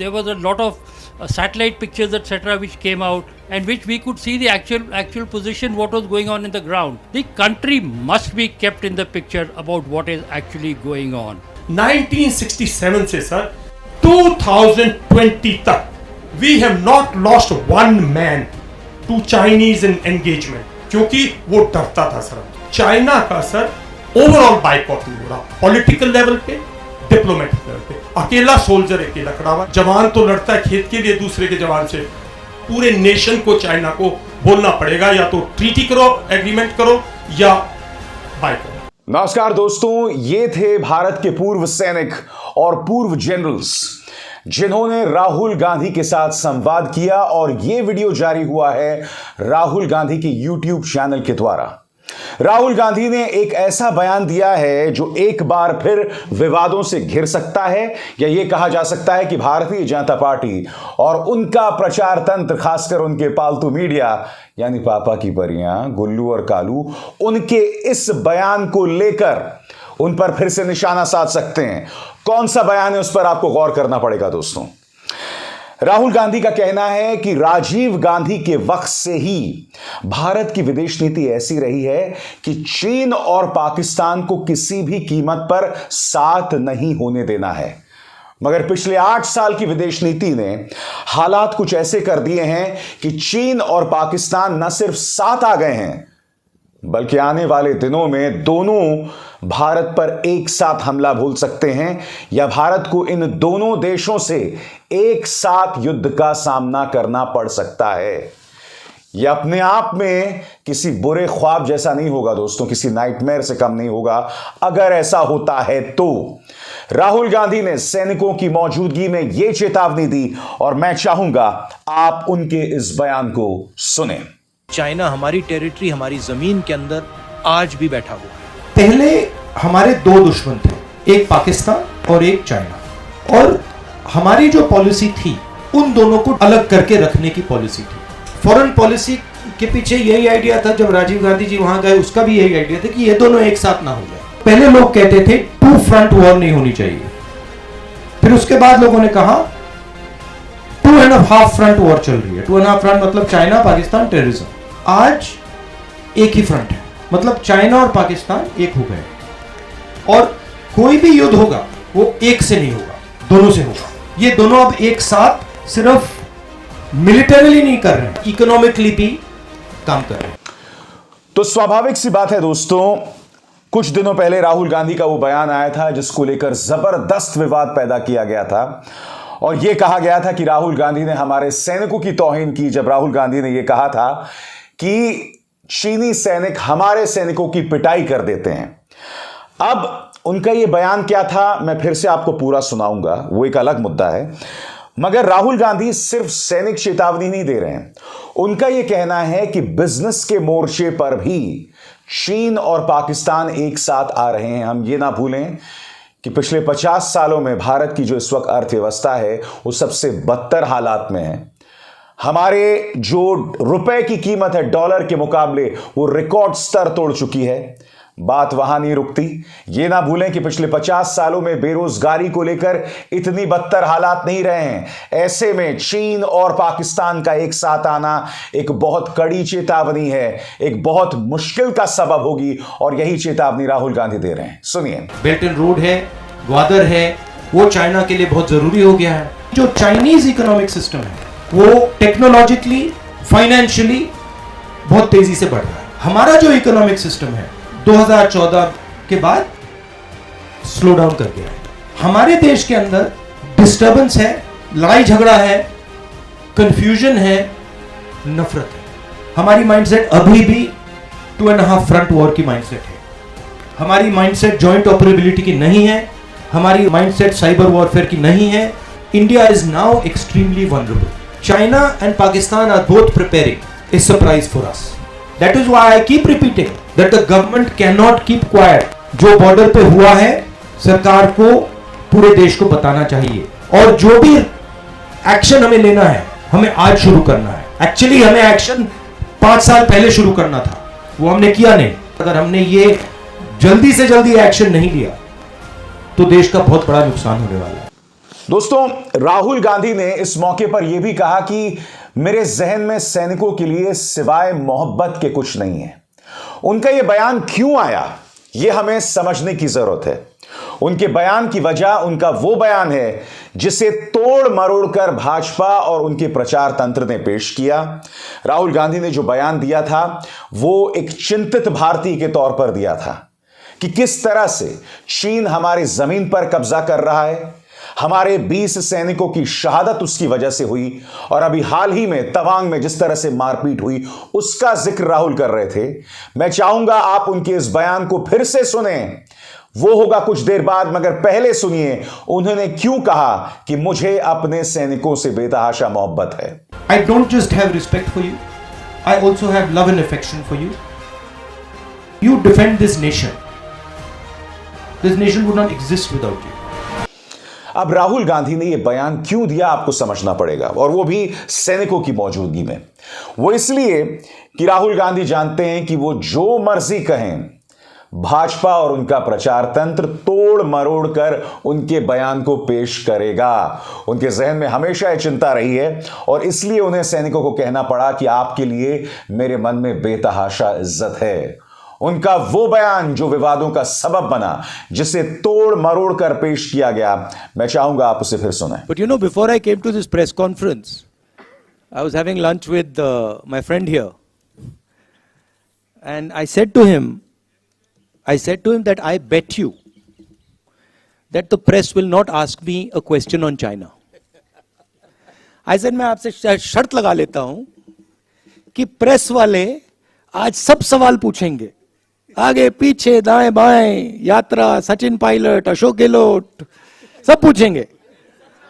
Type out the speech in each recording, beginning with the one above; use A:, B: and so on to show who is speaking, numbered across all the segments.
A: There was a lot of satellite pictures, etc., which came out, and which we could see the actual position, what was going on in the ground. The country must be kept in the picture about what is actually going on.
B: 1967 से sir 2020 तक we have not lost one man to Chinese engagement, क्योंकि वो डरता था sir China का sir overall boycott नहीं हो रहा, पॉलिटिकल लेवल पे, डिप्लोमेटिक लेवल पे। अकेला सोल्जर अकेला खड़ा हुआ, जवान तो लड़ता है खेत के लिए दूसरे के जवान से, पूरे नेशन को चाइना को बोलना पड़ेगा या तो ट्रीटी करो, एग्रीमेंट करो या बाइकआउट।
C: नमस्कार दोस्तों, ये थे भारत के पूर्व सैनिक और पूर्व जनरल्स जिन्होंने राहुल गांधी के साथ संवाद किया, और यह वीडियो जारी हुआ है राहुल गांधी के YouTube चैनल के द्वारा। राहुल गांधी ने एक ऐसा बयान दिया है जो एक बार फिर विवादों से घिर सकता है, या यह कहा जा सकता है कि भारतीय जनता पार्टी और उनका प्रचार तंत्र, खासकर उनके पालतू मीडिया यानी पापा की परियां गुल्लू और कालू, उनके इस बयान को लेकर उन पर फिर से निशाना साध सकते हैं। कौन सा बयान है उस पर आपको गौर करना पड़ेगा दोस्तों। राहुल गांधी का कहना है कि राजीव गांधी के वक्त से ही भारत की विदेश नीति ऐसी रही है कि चीन और पाकिस्तान को किसी भी कीमत पर साथ नहीं होने देना है, मगर पिछले 8 साल की विदेश नीति ने हालात कुछ ऐसे कर दिए हैं कि चीन और पाकिस्तान न सिर्फ साथ आ गए हैं, बल्कि आने वाले दिनों में दोनों भारत पर एक साथ हमला बोल सकते हैं, या भारत को इन दोनों देशों से एक साथ युद्ध का सामना करना पड़ सकता है। यह अपने आप में किसी बुरे ख्वाब जैसा नहीं होगा दोस्तों, किसी नाइटमेयर से कम नहीं होगा। अगर ऐसा होता है तो राहुल गांधी ने सैनिकों की मौजूदगी में यह चेतावनी दी, और मैं चाहूंगा आप उनके इस बयान को सुने।
D: चाइना हमारी टेरिटरी, हमारी जमीन के अंदर आज भी बैठा हुआ है।
E: पहले हमारे दो दुश्मन थे, एक पाकिस्तान और एक चाइना, और हमारी जो पॉलिसी थी उन दोनों को अलग करके रखने की पॉलिसी थी। फॉरेन पॉलिसी के पीछे यही आइडिया था, जब राजीव गांधी जी वहां गए उसका भी यही आइडिया था कि ये दोनों एक साथ ना हो जाए। पहले लोग कहते थे 2 फ्रंट वॉर नहीं होनी चाहिए, फिर उसके बाद लोगों ने कहा 2.5 फ्रंट वॉर चल रही है। 2.5 फ्रंट मतलब चाइना पाकिस्तान टेररिज्म। आज एक ही फ्रंट है, मतलब चाइना और पाकिस्तान एक हो गए, और कोई भी युद्ध होगा वो एक से नहीं होगा, दोनों से होगा। ये दोनों अब एक साथ सिर्फ मिलिटरीली नहीं कर रहे, इकोनॉमिकली भी काम कर रहे हैं।
C: तो स्वाभाविक सी बात है दोस्तों, कुछ दिनों पहले राहुल गांधी का वो बयान आया था जिसको लेकर जबरदस्त विवाद पैदा किया गया था, और यह कहा गया था कि राहुल गांधी ने हमारे सैनिकों की तौहीन की, जब राहुल गांधी ने यह कहा था कि चीनी सैनिक हमारे सैनिकों की पिटाई कर देते हैं। अब उनका यह बयान क्या था मैं फिर से आपको पूरा सुनाऊंगा, वो एक अलग मुद्दा है, मगर राहुल गांधी सिर्फ सैनिक चेतावनी नहीं दे रहे हैं। उनका यह कहना है कि बिजनेस के मोर्चे पर भी चीन और पाकिस्तान एक साथ आ रहे हैं। हम ये ना भूलें कि पिछले 50 सालों में भारत की जो इस वक्त अर्थव्यवस्था है वो सबसे बदतर हालात में है। हमारे जो रुपए की कीमत है डॉलर के मुकाबले, वो रिकॉर्ड स्तर तोड़ चुकी है। बात वहां नहीं रुकती। ये ना भूलें कि पिछले 50 सालों में बेरोजगारी को लेकर इतनी बदतर हालात नहीं रहे हैं। ऐसे में चीन और पाकिस्तान का एक साथ आना एक बहुत कड़ी चेतावनी है, एक बहुत मुश्किल का सबब होगी, और यही चेतावनी राहुल गांधी दे रहे हैं। सुनिए।
E: बेल्ट एंड रोड है, ग्वादर है, वो चाइना के लिए बहुत जरूरी हो गया है। जो चाइनीज इकोनॉमिक सिस्टम है वो टेक्नोलॉजिकली, फाइनेंशियली बहुत तेजी से बढ़ रहा है। हमारा जो इकोनॉमिक सिस्टम है 2014 के बाद स्लो डाउन कर गया है। हमारे देश के अंदर डिस्टर्बेंस है, लड़ाई झगड़ा है, कंफ्यूजन है, नफरत है। हमारी माइंडसेट अभी भी 2.5 फ्रंट वॉर की माइंडसेट है। हमारी माइंडसेट जॉइंट ऑपरेबिलिटी की नहीं है, हमारी माइंडसेट साइबर वॉरफेयर की नहीं है। India is now extremely vulnerable. China and Pakistan are both preparing a surprise for us. That is why I keep repeating that the government cannot keep quiet. जो border पे हुआ है सरकार को पूरे देश को बताना चाहिए, और जो भी एक्शन हमें लेना है हमें आज शुरू करना है। एक्चुअली हमें एक्शन 5 साल पहले शुरू करना था, वो हमने किया नहीं। अगर हमने ये जल्दी से जल्दी एक्शन नहीं लिया तो देश का बहुत बड़ा नुकसान होने वाला है।
C: दोस्तों, राहुल गांधी ने इस मौके पर यह भी कहा कि मेरे जहन में सैनिकों के लिए सिवाय मोहब्बत के कुछ नहीं है। उनका यह बयान क्यों आया, यह हमें समझने की जरूरत है। उनके बयान की वजह उनका वो बयान है जिसे तोड़ मरोड़ कर भाजपा और उनके प्रचार तंत्र ने पेश किया। राहुल गांधी ने जो बयान दिया था वो एक चिंतित भारतीय के तौर पर दिया था कि किस तरह से चीन हमारी जमीन पर कब्जा कर रहा है। हमारे 20 सैनिकों की शहादत उसकी वजह से हुई और अभी हाल ही में तवांग में जिस तरह से मारपीट हुई उसका जिक्र राहुल कर रहे थे। मैं चाहूंगा आप उनके इस बयान को फिर से सुने, वो होगा कुछ देर बाद, मगर पहले सुनिए उन्होंने क्यों कहा कि मुझे अपने सैनिकों से बेतहाशा मोहब्बत है।
E: I don't just have respect for you, I also have love and affection for you. You defend this nation. This nation would not exist without you.
C: अब राहुल गांधी ने यह बयान क्यों दिया आपको समझना पड़ेगा, और वो भी सैनिकों की मौजूदगी में। वो इसलिए कि राहुल गांधी जानते हैं कि वो जो मर्जी कहें, भाजपा और उनका प्रचार तंत्र तोड़ मरोड़ कर उनके बयान को पेश करेगा। उनके जहन में हमेशा यह चिंता रही है और इसलिए उन्हें सैनिकों को कहना पड़ा कि आपके लिए मेरे मन में बेतहाशा इज्जत है। उनका वो बयान जो विवादों का सबब बना, जिसे तोड़ मरोड़ कर पेश किया गया, मैं चाहूंगा आप उसे फिर सुनें।
D: But you know, before I came to this press conference, I was having lunch with my friend here, and I said to him that I bet you that the press will not ask me a question on China. I said मैं आपसे शर्त लगा लेता हूं कि press वाले आज सब सवाल पूछेंगे, आगे पीछे दाएं बाएं, यात्रा, सचिन पायलट, अशोक गहलोत, सब पूछेंगे,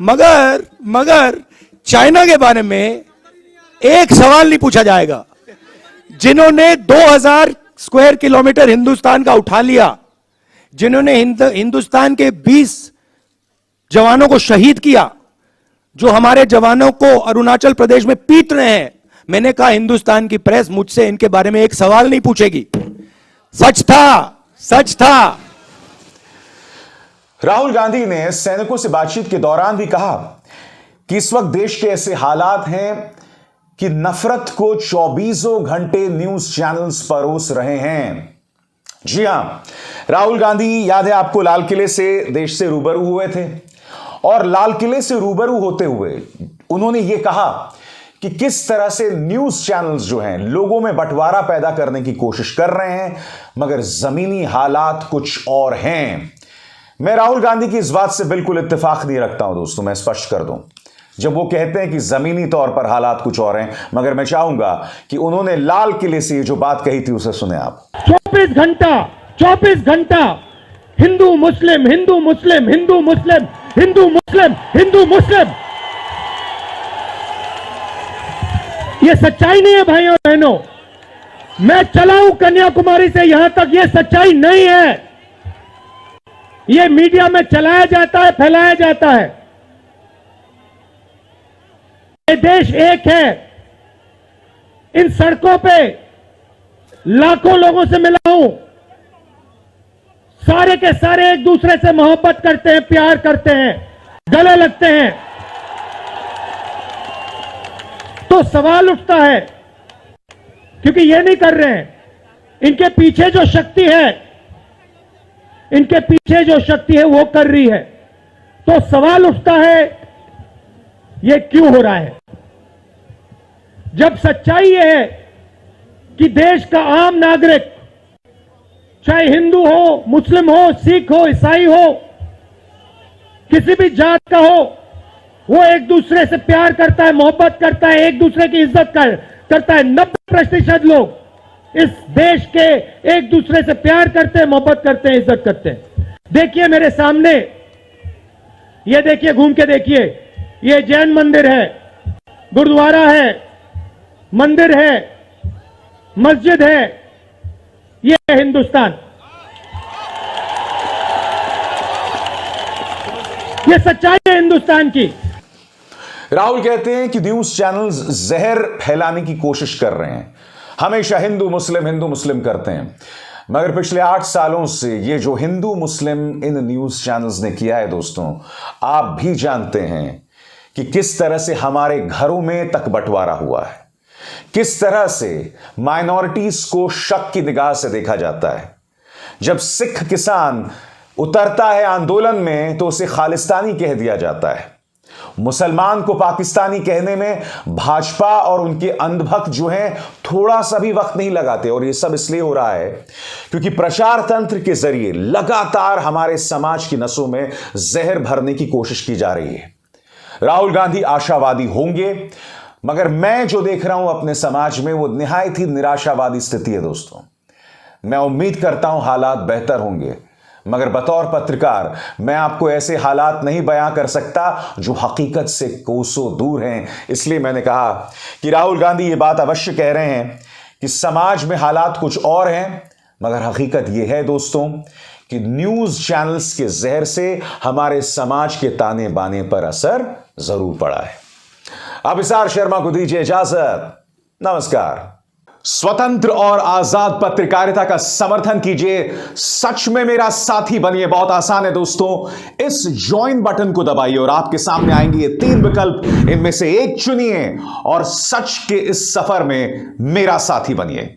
D: मगर चाइना के बारे में एक सवाल नहीं पूछा जाएगा। जिन्होंने 2000 स्क्वायर किलोमीटर हिंदुस्तान का उठा लिया, जिन्होंने हिंदुस्तान के 20 जवानों को शहीद किया, जो हमारे जवानों को अरुणाचल प्रदेश में पीट रहे हैं, मैंने कहा हिंदुस्तान की प्रेस मुझसे इनके बारे में एक सवाल नहीं पूछेगी। सच था।
C: राहुल गांधी ने सैनिकों से बातचीत के दौरान भी कहा कि इस वक्त देश के ऐसे हालात हैं कि नफरत को 24 घंटे न्यूज चैनल्स परोस रहे हैं। जी हां, राहुल गांधी, याद है आपको, लाल किले से देश से रूबरू हुए थे और लाल किले से रूबरू होते हुए उन्होंने यह कहा कि किस तरह से न्यूज चैनल्स जो हैं लोगों में बंटवारा पैदा करने की कोशिश कर रहे हैं, मगर जमीनी हालात कुछ और हैं। मैं राहुल गांधी की इस बात से बिल्कुल इत्तेफाक नहीं रखता हूं दोस्तों, मैं स्पष्ट कर दूं, जब वो कहते हैं कि जमीनी तौर पर हालात कुछ और हैं, मगर मैं चाहूंगा कि उन्होंने लाल किले से जो बात कही थी उसे सुने आप।
F: 24 घंटा हिंदू मुस्लिम, हिंदू मुस्लिम, हिंदू मुस्लिम, हिंदू मुस्लिम, हिंदू मुस्लिम, ये सच्चाई नहीं है भाइयों और बहनों। मैं चला हूं कन्याकुमारी से यहां तक, ये सच्चाई नहीं है। ये मीडिया में चलाया जाता है, फैलाया जाता है। ये देश एक है। इन सड़कों पे लाखों लोगों से मिला हूं, सारे के सारे एक दूसरे से मोहब्बत करते हैं, प्यार करते हैं, गले लगते हैं। तो सवाल उठता है, क्योंकि ये नहीं कर रहे हैं, इनके पीछे जो शक्ति है वो कर रही है। तो सवाल उठता है ये क्यों हो रहा है, जब सच्चाई ये है कि देश का आम नागरिक, चाहे हिंदू हो, मुस्लिम हो, सिख हो, ईसाई हो, किसी भी जात का हो, वो एक दूसरे से प्यार करता है, मोहब्बत करता है, एक दूसरे की इज्जत करता है। 90% लोग इस देश के एक दूसरे से प्यार करते हैं, मोहब्बत करते हैं, इज्जत करते हैं। देखिए मेरे सामने, ये देखिए, घूम के देखिए, ये जैन मंदिर है, गुरुद्वारा है, मंदिर है, मस्जिद है, ये है हिंदुस्तान। ये सच्चाई है हिंदुस्तान की।
C: राहुल कहते हैं कि न्यूज चैनल्स जहर फैलाने की कोशिश कर रहे हैं, हमेशा हिंदू मुस्लिम करते हैं। मगर पिछले 8 सालों से ये जो हिंदू मुस्लिम इन न्यूज चैनल्स ने किया है दोस्तों, आप भी जानते हैं कि किस तरह से हमारे घरों में तक बंटवारा हुआ है, किस तरह से माइनॉरिटीज को शक की निगाह से देखा जाता है। जब सिख किसान उतरता है आंदोलन में तो उसे खालिस्तानी कह दिया जाता है। मुसलमान को पाकिस्तानी कहने में भाजपा और उनके अंधभक्त जो हैं थोड़ा सा भी वक्त नहीं लगाते। और यह सब इसलिए हो रहा है क्योंकि प्रचार तंत्र के जरिए लगातार हमारे समाज की नसों में जहर भरने की कोशिश की जा रही है। राहुल गांधी आशावादी होंगे, मगर मैं जो देख रहा हूं अपने समाज में वो निहायत ही निराशावादी स्थिति है दोस्तों। मैं उम्मीद करता हूं हालात बेहतर होंगे, मगर बतौर पत्रकार मैं आपको ऐसे हालात नहीं बयां कर सकता जो हकीकत से कोसों दूर हैं। इसलिए मैंने कहा कि राहुल गांधी ये बात अवश्य कह रहे हैं कि समाज में हालात कुछ और हैं, मगर हकीकत यह है दोस्तों कि न्यूज चैनल्स के जहर से हमारे समाज के ताने बाने पर असर जरूर पड़ा है। अब अभिसार शर्मा को दीजिए इजाजत। नमस्कार। स्वतंत्र और आजाद पत्रकारिता का समर्थन कीजिए, सच में मेरा साथी बनिए। बहुत आसान है दोस्तों, इस ज्वाइन बटन को दबाइए और आपके सामने आएंगे ये 3 विकल्प, इनमें से एक चुनिए और सच के इस सफर में मेरा साथी बनिए।